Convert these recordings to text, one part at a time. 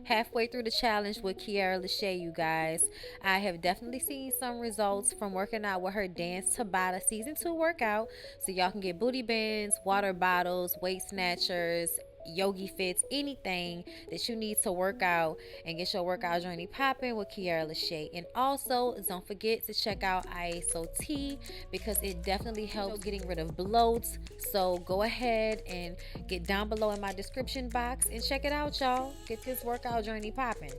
Halfway through the challenge with Kiara LaShae, you guys. I have definitely seen some results from working out with her Dance Tabata Season 2 workout. So y'all can get booty bands, water bottles, weight snatchers, yogi fits, anything that you need to work out and get your workout journey popping with Kiara LaShae. And also, don't forget to check out ISOT because it definitely helps getting rid of bloats. So go ahead and get down below in my description box and check it out, y'all. Get this workout journey popping.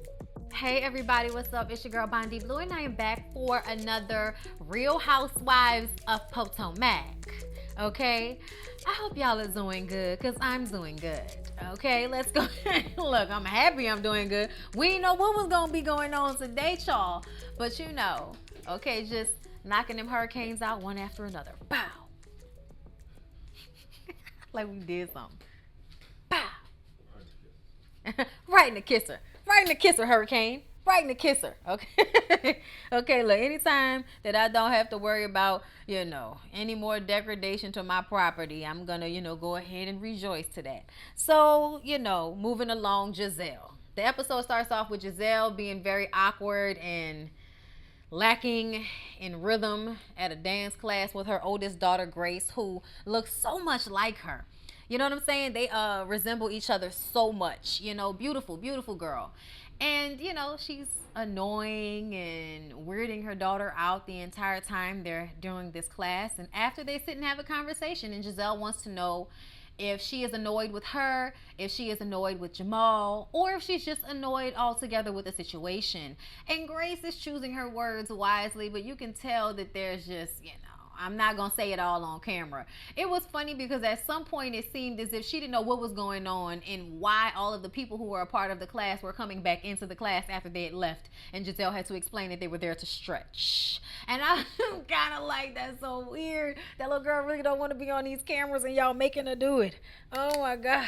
Hey everybody, what's up? It's your girl Bondi Blue, and I am back for another Real Housewives of Potomac. Okay, I hope y'all are doing good, cause I'm doing good. Okay, let's go. Look, I'm happy I'm doing good. We didn't know what was gonna be going on today, y'all, but you know, okay, just knocking them hurricanes out one after another. Bow. Like we did something. Bow. Right in the kisser. Right in the kisser, hurricane. Right in the kisser. Okay. Okay, look, anytime that I don't have to worry about, any more degradation to my property, I'm gonna, go ahead and rejoice to that. So, moving along, Gizelle. The episode starts off with Gizelle being very awkward and lacking in rhythm at a dance class with her oldest daughter, Grace, who looks so much like her. You know what I'm saying? They resemble each other so much. Beautiful, beautiful girl. And, she's annoying and weirding her daughter out the entire time they're doing this class. And after they sit and have a conversation, and Gizelle wants to know if she is annoyed with her, if she is annoyed with Jamal, or if she's just annoyed altogether with the situation. And Grace is choosing her words wisely, but you can tell that there's just, I'm not going to say it all on camera. It was funny because at some point it seemed as if she didn't know what was going on and why all of the people who were a part of the class were coming back into the class after they had left. And Gizelle had to explain that they were there to stretch. And I'm kind of like, that's so weird. That little girl really don't want to be on these cameras and y'all making her do it. Oh my God.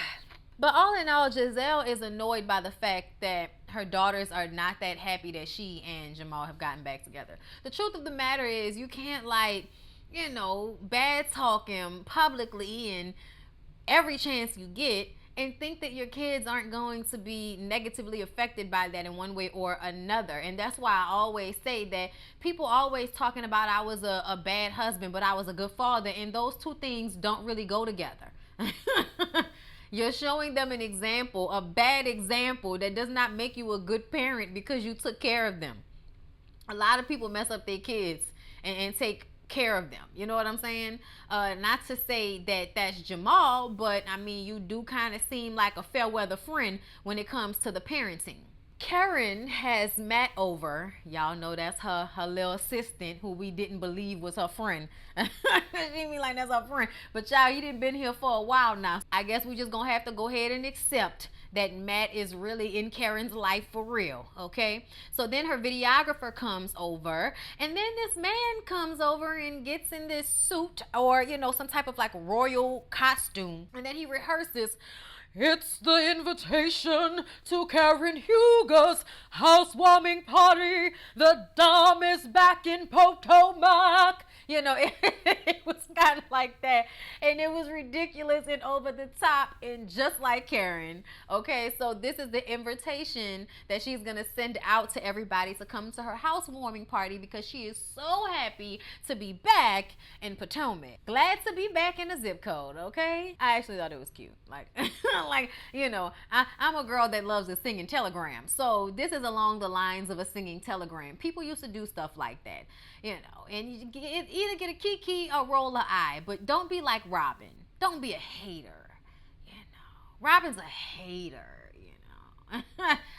But all in all, Gizelle is annoyed by the fact that her daughters are not that happy that she and Jamal have gotten back together. The truth of the matter is you can't bad talk him publicly and every chance you get and think that your kids aren't going to be negatively affected by that in one way or another. And that's why I always say that people always talking about I was a bad husband, but I was a good father. And those two things don't really go together. You're showing them an example, a bad example that does not make you a good parent because you took care of them. A lot of people mess up their kids and take care of them. You know what I'm saying? Not to say that that's Jamal, but I mean, you do kind of seem like a fair weather friend when it comes to the parenting. Karen has Matt over. Y'all know that's her little assistant who we didn't believe was her friend. She mean like that's her friend. But y'all, he didn't been here for a while now. I guess we just gonna have to go ahead and accept that Matt is really in Karen's life for real, okay? So then her videographer comes over, and then this man comes over and gets in this suit or, some type of like royal costume, and then he rehearses, "It's the invitation to Karen Huger's housewarming party. The dame is back in Potomac." It was kind of like that. And it was ridiculous and over the top and just like Karen. Okay, so this is the invitation that she's going to send out to everybody to come to her housewarming party because she is so happy to be back in Potomac. Glad to be back in the zip code, okay? I actually thought it was cute. I'm a girl that loves a singing telegram. So this is along the lines of a singing telegram. People used to do stuff like that, and you either get a kiki or roll an eye, but don't be like Robin. Don't be a hater, Robin's a hater,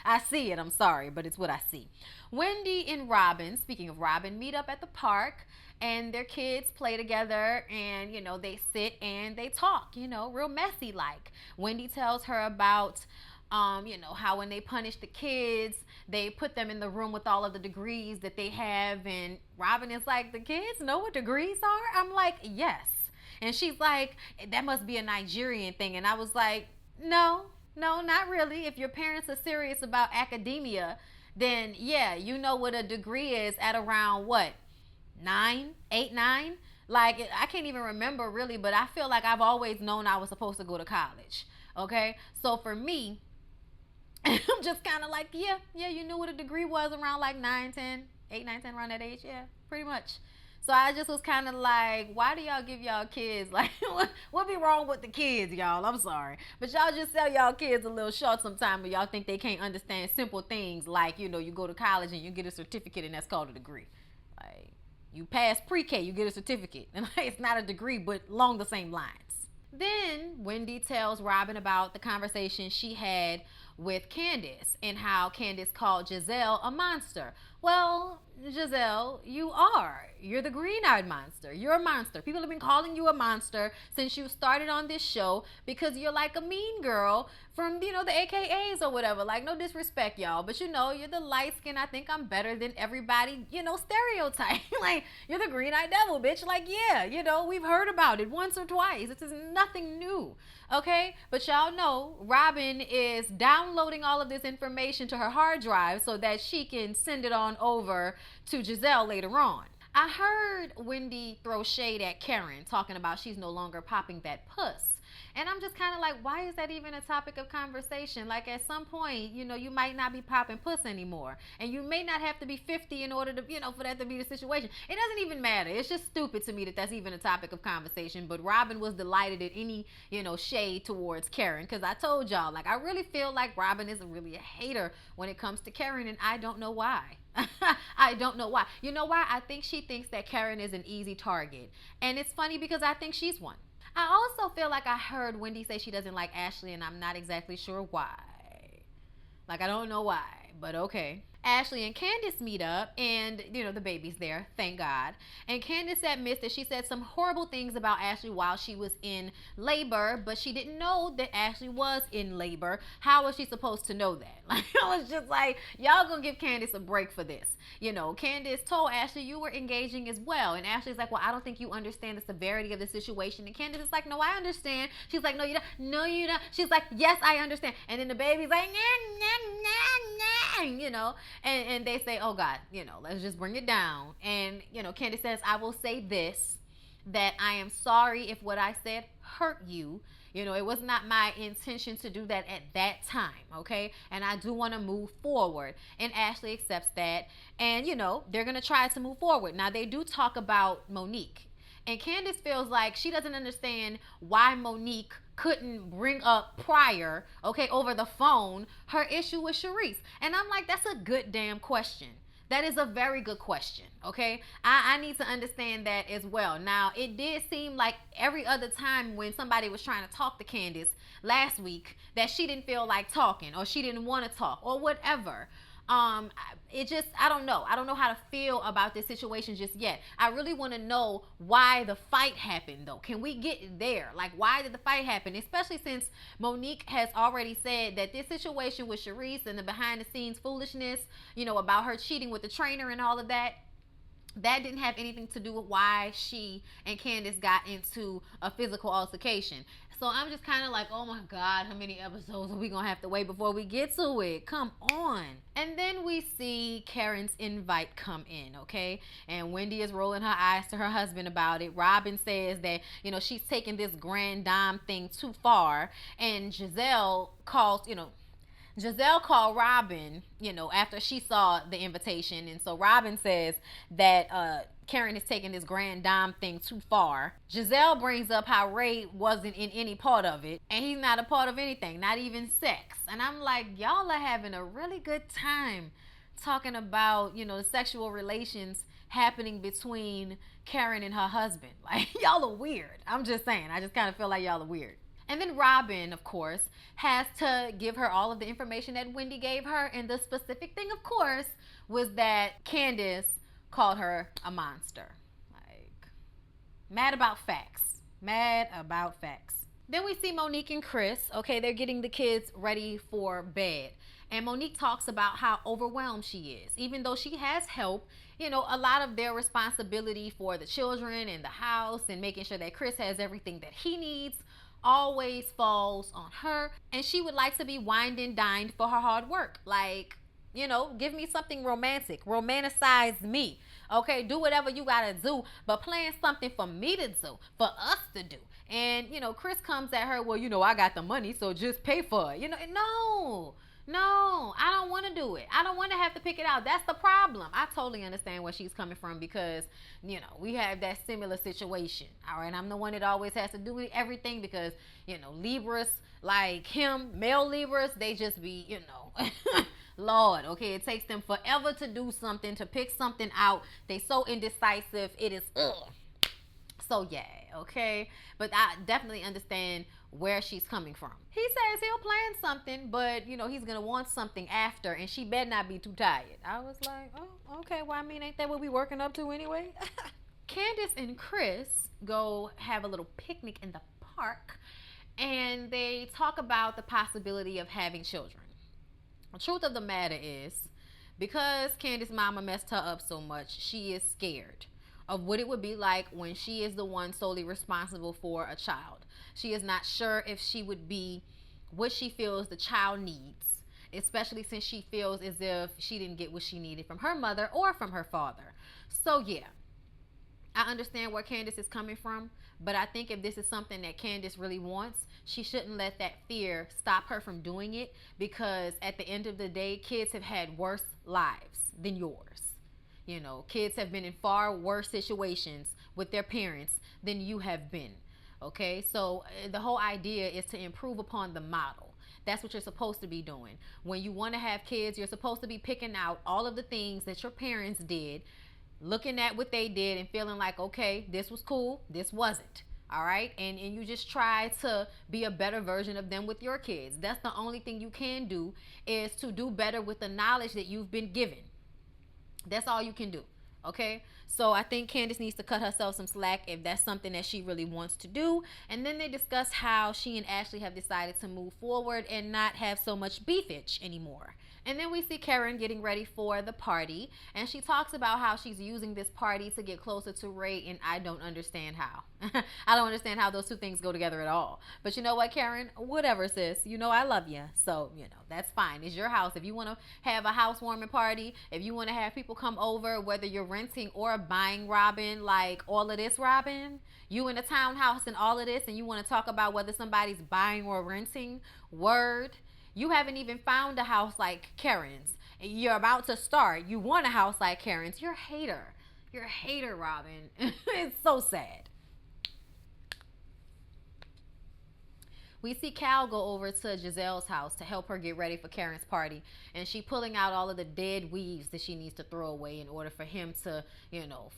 I see it. I'm sorry, but it's what I see. Wendy and Robin, speaking of Robin, meet up at the park and their kids play together and, they sit and they talk, real messy like. Wendy tells her about how when they punish the kids, they put them in the room with all of the degrees that they have. And Robin is like, the kids know what degrees are? I'm like, yes. And she's like, that must be a Nigerian thing. And I was like, no, not really. If your parents are serious about academia, then yeah, you know what a degree is at around what? 9, 8, 9? Like, I can't even remember really, but I feel like I've always known I was supposed to go to college. Okay? So for me, And I'm just kind of like, yeah, you knew what a degree was around like 9, 10, 8, 9, 10, around that age. Yeah, pretty much. So I just was kind of like, why do y'all give y'all kids, like, what be wrong with the kids, y'all? I'm sorry. But y'all just sell y'all kids a little short sometimes, but y'all think they can't understand simple things like, you know, you go to college and you get a certificate and that's called a degree. Like, you pass pre-K, you get a certificate. And it's not a degree, but along the same lines. Then Wendy tells Robin about the conversation she had with Candace and how Candace called Gizelle a monster. Well, Gizelle, you are. You're the green-eyed monster. You're a monster. People have been calling you a monster since you started on this show because you're like a mean girl from, you know, the AKAs or whatever. Like, no disrespect, y'all, but you know, you're the light skin. I think I'm better than everybody, you know, stereotype. Like, you're the green-eyed devil, bitch. Like, yeah, you know, we've heard about it once or twice. This is nothing new, okay? But y'all know Robin is downloading all of this information to her hard drive so that she can send it on over to Gizelle later on. I heard Wendy throw shade at Karen talking about she's no longer popping that puss. And I'm just kind of like, why is that even a topic of conversation? Like, at some point, you know, you might not be popping puss anymore. And you may not have to be 50 in order to, you know, for that to be the situation. It doesn't even matter. It's just stupid to me that that's even a topic of conversation. But Robin was delighted at any, you know, shade towards Karen. Because I told y'all, like, I really feel like Robin is really a hater when it comes to Karen. And I don't know why. I don't know why. You know why? I think she thinks that Karen is an easy target. And it's funny because I think she's one. I also feel like I heard Wendy say she doesn't like Ashley, and I'm not exactly sure why. Like, I don't know why, but okay. Ashley and Candace meet up, and, you know, the baby's there, thank God. And Candace admits that she said some horrible things about Ashley while she was in labor, but she didn't know that Ashley was in labor. How was she supposed to know that? Like, I was just like, y'all gonna give Candace a break for this. You know, Candace told Ashley you were engaging as well. And Ashley's like, well, I don't think you understand the severity of the situation. And Candace is like, no, I understand. She's like, no, you don't. No, you don't. She's like, yes, I understand. And then the baby's like, nah, nah, nah, nah, you know. And they say, oh God, you know, let's just bring it down. And, you know, Candace says, I will say this, that I am sorry if what I said hurt you. You know, it was not my intention to do that at that time, okay? And I do want to move forward. And Ashley accepts that. And, you know, they're going to try to move forward. Now, they do talk about Monique. And Candace feels like she doesn't understand why Monique couldn't bring up prior, okay, over the phone, her issue with Sharice. And I'm like, that's a good damn question. That is a very good question, okay? I need to understand that as well. Now, it did seem like every other time when somebody was trying to talk to Candace last week that she didn't feel like talking or she didn't want to talk or whatever. It just, I don't know how to feel about this situation just yet. I really want to know why the fight happened though. Can we get there? Like, why did the fight happen? Especially since Monique has already said that this situation with Sharice and the behind the scenes foolishness, you know, about her cheating with the trainer and all of that, that didn't have anything to do with why she and Candace got into a physical altercation. So I'm just kind of like, oh my God, how many episodes are we going to have to wait before we get to it? Come on. And then we see Karen's invite come in, okay? And Wendy is rolling her eyes to her husband about it. Robin says that, you know, she's taking this grand dame thing too far. And Gizelle called Robin, you know, after she saw the invitation. And so Robin says that Karen is taking this grand dame thing too far. Gizelle brings up how Ray wasn't in any part of it. And he's not a part of anything, not even sex. And I'm like, y'all are having a really good time talking about, you know, the sexual relations happening between Karen and her husband. Like, y'all are weird. I'm just saying. I just kind of feel like y'all are weird. And then Robin, of course, has to give her all of the information that Wendy gave her. And the specific thing, of course, was that Candace called her a monster. Like, mad about facts. Mad about facts. Then we see Monique and Chris. Okay, they're getting the kids ready for bed. And Monique talks about how overwhelmed she is. Even though she has help, you know, a lot of their responsibility for the children and the house and making sure that Chris has everything that he needs always falls on her, and she would like to be wined and dined for her hard work. Like, you know, give me something romantic, romanticize me, okay? Do whatever you gotta do, but plan something for me to do, for us to do. And, you know, Chris comes at her, well, you know, I got the money, so just pay for it. You know, No, I don't want to do it. I don't want to have to pick it out. That's the problem. I totally understand where she's coming from because, we have that similar situation. All right. I'm the one that always has to do everything because, Libras like him, male Libras, they just be, Lord, okay, it takes them forever to do something, to pick something out. They so indecisive. It is, ugh. So yeah, okay. But I definitely understand where she's coming from. He says he'll plan something, but he's gonna want something after, and she better not be too tired. I was like, oh, okay. Well, I mean, ain't that what we working up to anyway? Candace and Chris go have a little picnic in the park, and they talk about the possibility of having children. The truth of the matter is, because Candace's mama messed her up so much, she is scared of what it would be like when she is the one solely responsible for a child. She is not sure if she would be what she feels the child needs, especially since she feels as if she didn't get what she needed from her mother or from her father. So yeah, I understand where Candace is coming from, but I think if this is something that Candace really wants, she shouldn't let that fear stop her from doing it, because at the end of the day, kids have had worse lives than yours. Kids have been in far worse situations with their parents than you have been. Okay, so the whole idea is to improve upon the model. That's what you're supposed to be doing. When you want to have kids, you're supposed to be picking out all of the things that your parents did, looking at what they did and feeling like, okay, this was cool, this wasn't. All right, and you just try to be a better version of them with your kids. That's the only thing you can do, is to do better with the knowledge that you've been given. That's all you can do. Okay, so I think Candace needs to cut herself some slack if that's something that she really wants to do. And then they discuss how she and Ashley have decided to move forward and not have so much beefage anymore. And then we see Karen getting ready for the party, and she talks about how she's using this party to get closer to Ray, and I don't understand how. I don't understand how those two things go together at all. But you know what, Karen? Whatever, sis. I love you. So, that's fine. It's your house. If you want to have a housewarming party, if you want to have people come over, whether you're renting or buying, Robin, like all of this, Robin, you in a townhouse and all of this, and you want to talk about whether somebody's buying or renting, word. You haven't even found a house like Karen's. You're about to start. You want a house like Karen's. You're a hater. You're a hater, Robin. It's so sad. We see Cal go over to Gizelle's house to help her get ready for Karen's party. And she pulling out all of the dead weaves that she needs to throw away in order for him to,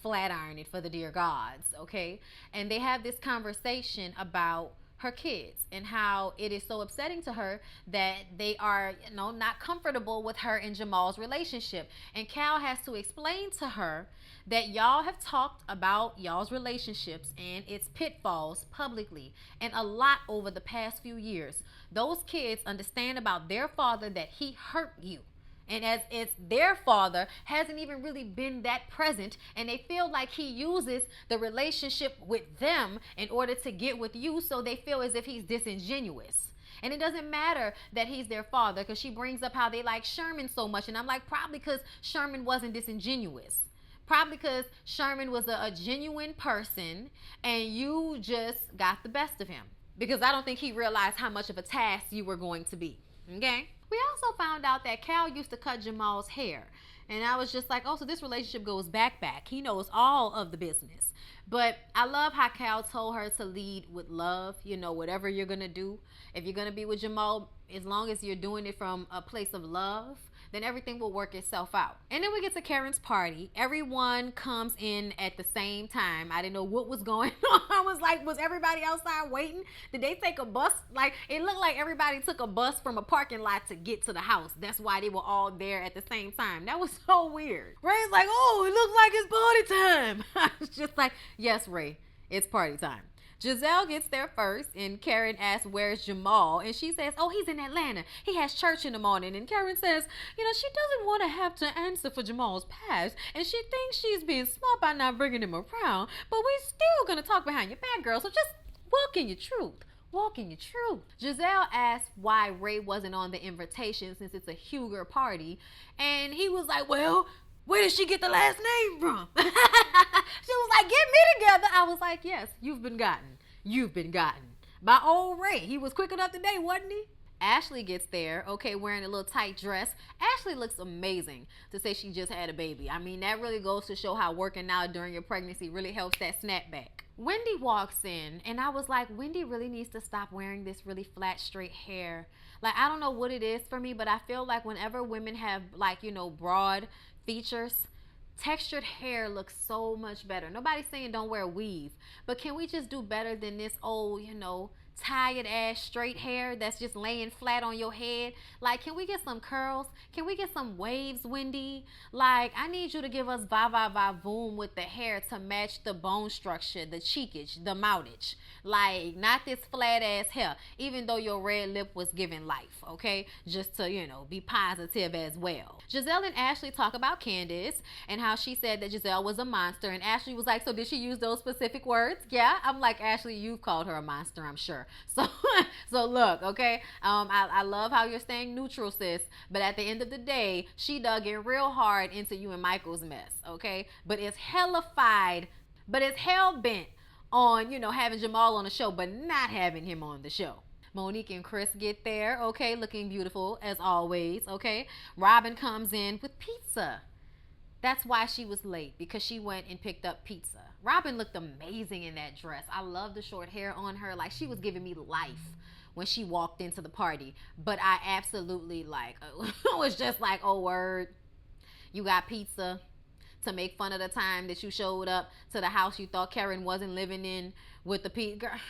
flat iron it for the dear gods. Okay? And they have this conversation about her kids and how it is so upsetting to her that they are, not comfortable with her and Jamal's relationship. And Cal has to explain to her that y'all have talked about y'all's relationships and its pitfalls publicly and a lot over the past few years. Those kids understand about their father that he hurt you. And as it's their father hasn't even really been that present, and they feel like he uses the relationship with them in order to get with you, so they feel as if he's disingenuous. And it doesn't matter that he's their father, because she brings up how they like Sherman so much, and I'm like, probably because Sherman wasn't disingenuous. Probably because Sherman was a genuine person and you just got the best of him, because I don't think he realized how much of a task you were going to be. Okay? We also found out that Cal used to cut Jamal's hair. And I was just like, oh, so this relationship goes back. He knows all of the business. But I love how Cal told her to lead with love. Whatever you're going to do, if you're going to be with Jamal, as long as you're doing it from a place of love, then everything will work itself out. And then we get to Karen's party. Everyone comes in at the same time. I didn't know what was going on. I was like, was everybody outside waiting? Did they take a bus? Like, it looked like everybody took a bus from a parking lot to get to the house. That's why they were all there at the same time. That was so weird. Ray's like, oh, it looks like it's party time. I was just like, yes, Ray, it's party time. Gizelle gets there first, and Karen asks, where's Jamal? And she says, oh, he's in Atlanta. He has church in the morning. And Karen says, she doesn't want to have to answer for Jamal's past, and she thinks she's being smart by not bringing him around, but we're still going to talk behind your back, girl, so just walk in your truth. Walk in your truth. Giselle asked why Ray wasn't on the invitation since it's a Huger party, and he was like, well, where did she get the last name from? She was like, get me together. I was like, yes, you've been gotten. You've been gotten by old Ray. He was quick enough today, wasn't he? Ashley gets there, okay, wearing a little tight dress. Ashley looks amazing to say she just had a baby. I mean, that really goes to show how working out during your pregnancy really helps that snapback. Wendy walks in, and I was like, Wendy really needs to stop wearing this really flat, straight hair. Like, I don't know what it is for me, but I feel like whenever women have, like, you know, broad features, textured hair looks so much better. Nobody's saying don't wear a weave, but can we just do better than this old, you know, tired ass straight hair that's just laying flat on your head? Like, can we get some curls? Can we get some waves, Wendy? Like, I need you to give us va va va boom with the hair to match the bone structure, the cheekage, the moutage. Like, not this flat ass hair, even though your red lip was giving life, okay? Just to, you know, be positive as well. Gizelle and Ashley talk about Candace and how she said that Gizelle was a monster, and Ashley was like, so did she use those specific words? Yeah. I'm like, Ashley, you called her a monster, I'm sure. So look, okay, I love how you're staying neutral, sis, but at the end of the day, she dug in real hard into you and Michael's mess, okay? But it's hellified, but it's hell bent on, you know, having Jamal on the show, but not having him on the show. Monique and Chris get there, okay, looking beautiful as always, okay? Robin comes in with pizza. That's why she was late, because she went and picked up pizza. Robin looked amazing in that dress. I love the short hair on her. Like, she was giving me life when she walked into the party. But I absolutely, like, was just like, oh, word, you got pizza to make fun of the time that you showed up to the house you thought Karen wasn't living in with the pizza. Girl.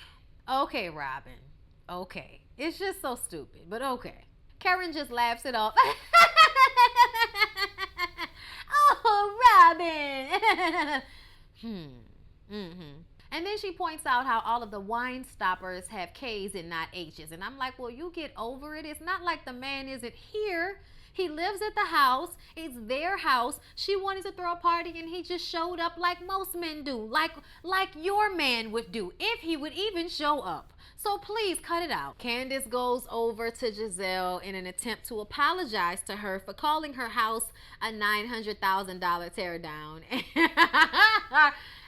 Okay, Robin. Okay. It's just so stupid, but okay. Karen just laughs it off. Oh, Robin. And then she points out how all of the wine stoppers have K's and not H's. And I'm like, well, you get over it. It's not like the man isn't here. He lives at the house. It's their house. She wanted to throw a party, and he just showed up like most men do. Like your man would do, if he would even show up. So please cut it out. Candace goes over to Gizelle in an attempt to apologize to her for calling her house a $900,000 tear down.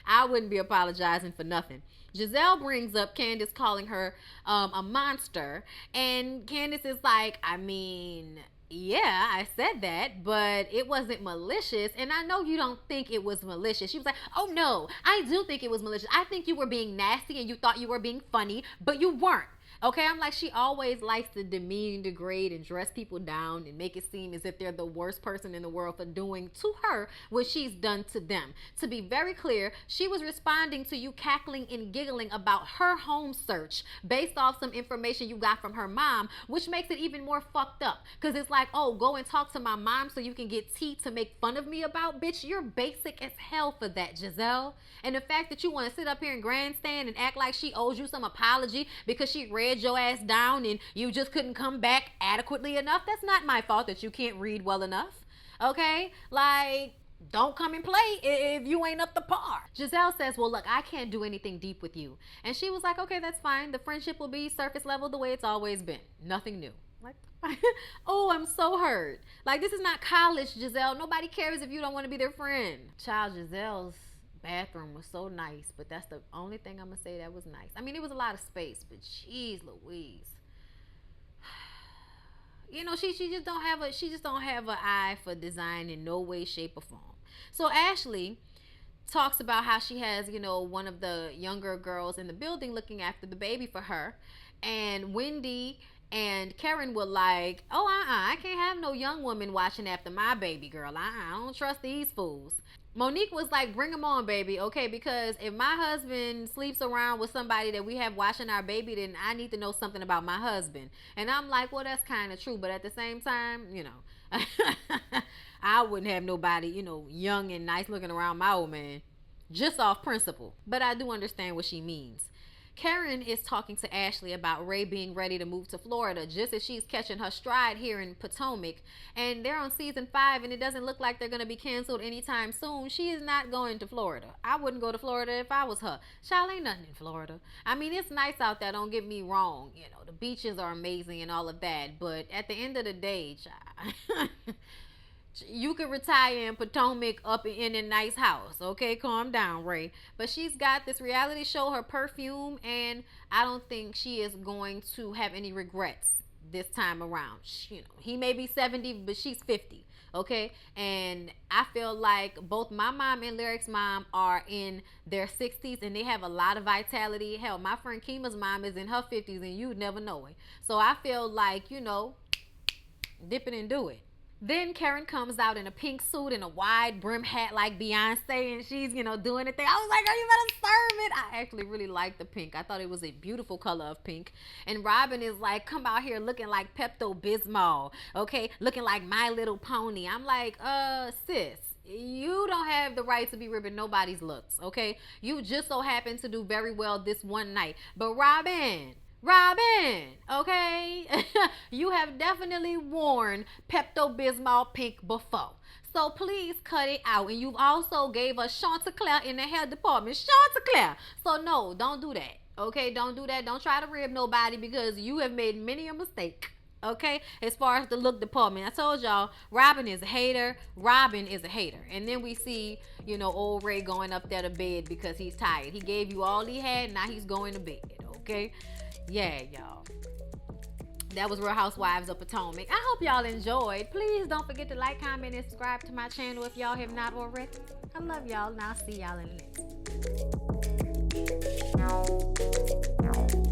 I wouldn't be apologizing for nothing. Gizelle brings up Candace calling her a monster, and Candace is like, I mean, yeah, I said that, but it wasn't malicious, and I know you don't think it was malicious. She was like, oh no, I do think it was malicious. I think you were being nasty and you thought you were being funny, but you weren't. Okay, I'm like, she always likes to demean, degrade, and dress people down and make it seem as if they're the worst person in the world for doing to her what she's done to them. To be very clear, she was responding to you cackling and giggling about her home search based off some information you got from her mom, which makes it even more fucked up. Because it's like, oh, go and talk to my mom so you can get tea to make fun of me about? Bitch, you're basic as hell for that, Gizelle. And the fact that you want to sit up here and grandstand and act like she owes you some apology because she read your ass down and you just couldn't come back adequately enough, that's not my fault that you can't read well enough. Okay? Like, don't come and play if you ain't up to par. Gizelle says, well, look, I can't do anything deep with you. And she was like, okay, that's fine. The friendship will be surface level the way it's always been. Nothing new. Like, oh, I'm so hurt. Like, this is not college, Gizelle. Nobody cares if you don't want to be their friend. Child, Gizelle's bathroom was so nice, but that's the only thing I'm gonna say that was nice. I mean, it was a lot of space, but jeez Louise. You know, she just don't have an eye for design in no way, shape, or form. So Ashley talks about how she has, you know, one of the younger girls in the building looking after the baby for her, and Wendy and Karen were like, oh, I can't have no young woman watching after my baby girl. I don't trust these fools. Monique was like, bring them on, baby, okay? Because if my husband sleeps around with somebody that we have watching our baby, then I need to know something about my husband. And I'm like, well, that's kind of true. But at the same time, you know, I wouldn't have nobody, you know, young and nice looking around my old man, just off principle. But I do understand what she means. Karen is talking to Ashley about Ray being ready to move to Florida just as she's catching her stride here in Potomac. And they're on season 5 and it doesn't look like they're going to be canceled anytime soon. She is not going to Florida. I wouldn't go to Florida if I was her. Child, ain't nothing in Florida. I mean, it's nice out there, don't get me wrong. You know, the beaches are amazing and all of that. But at the end of the day, child, you could retire in Potomac up in a nice house. Okay, calm down, Ray. But she's got this reality show, her perfume, and I don't think she is going to have any regrets this time around. You know, he may be 70, but she's 50. Okay, and I feel like both my mom and Lyric's mom are in their 60s, and they have a lot of vitality. Hell, my friend Kima's mom is in her 50s, and you'd never know it. So I feel like, you know, dip it and do it. Then Karen comes out in a pink suit and a wide brim hat like Beyonce, and she's, you know, doing the thing. I was like, girl, you better serve it. I actually really like the pink. I thought it was a beautiful color of pink. And Robin is like, come out here looking like Pepto-Bismol, okay? Looking like My Little Pony. I'm like, sis, you don't have the right to be ripping nobody's looks, okay? You just so happen to do very well this one night. But Robin, okay? You have definitely worn Pepto-Bismol pink before. So please cut it out. And you've also gave us Chanticleer in the hair department. Chanticleer. So no, don't do that. Okay, don't do that. Don't try to rib nobody because you have made many a mistake. Okay, as far as the look department, I told y'all Robin is a hater. Robin is a hater. And then we see, you know, old Ray going up there to bed because he's tired. He gave you all he had, now he's going to bed. Okay. Yeah, y'all. That was Real Housewives of Potomac. I hope y'all enjoyed. Please don't forget to like, comment, and subscribe to my channel if y'all have not already. I love y'all, and I'll see y'all in the next.